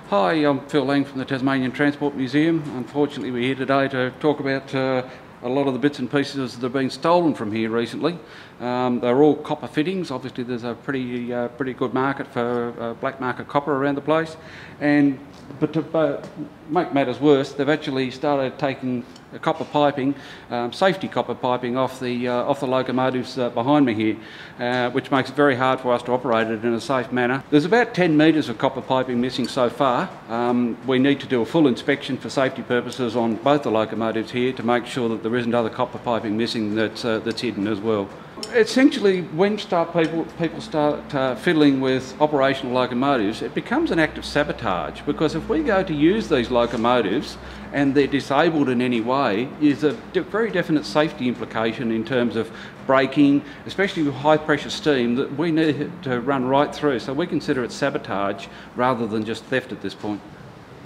Hi, I'm Phil Lang from the Tasmania Transport Museum. Unfortunately, we're here today to talk about a lot of the bits and pieces that have been stolen from here recently. They're all copper fittings. Obviously, there's a pretty good market for black market copper around the place. But to make matters worse, they've actually started taking copper piping, safety copper piping off the locomotives behind me here, which makes it very hard for us to operate it in a safe manner. There's about 10 metres of copper piping missing so far. We need to do a full inspection for safety purposes on both the locomotives here to make sure that there isn't other copper piping missing that's hidden as well. Essentially, when people start fiddling with operational locomotives, it becomes an act of sabotage, because if we go to use these locomotives and they're disabled in any way, there's a very definite safety implication in terms of braking, especially with high pressure steam, that we need to run right through. So we consider it sabotage rather than just theft at this point.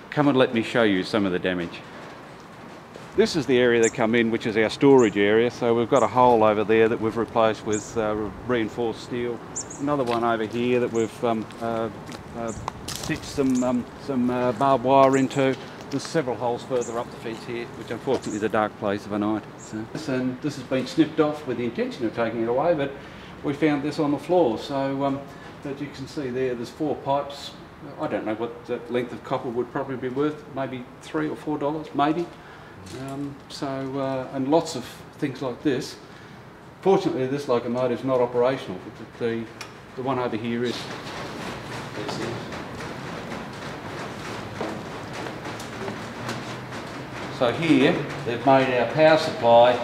Come and let me show you some of the damage. This is the area they come in, which is our storage area. So we've got a hole over there that we've replaced with reinforced steel. Another one over here that we've stitched some barbed wire into. There's several holes further up the fence here, which unfortunately is a dark place of a night. So, and this has been snipped off with the intention of taking it away, but we found this on the floor. So as you can see there's 4 pipes. I don't know what the length of copper would probably be worth, maybe $3 or $4, maybe. And lots of things like this. Fortunately, this locomotive is not operational, but the one over here is. So here they've made our power supply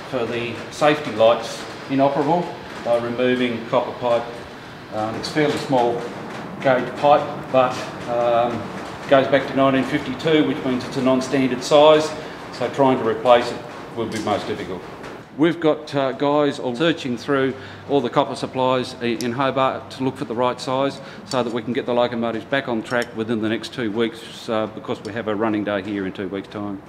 for the safety lights inoperable by removing copper pipe. It's fairly small gauge pipe, but goes back to 1952, which means it's a non-standard size. So trying to replace it will be most difficult. We've got guys all searching through all the copper supplies in Hobart to look for the right size so that we can get the locomotives back on track within the next 2 weeks, because we have a running day here in 2 weeks' time.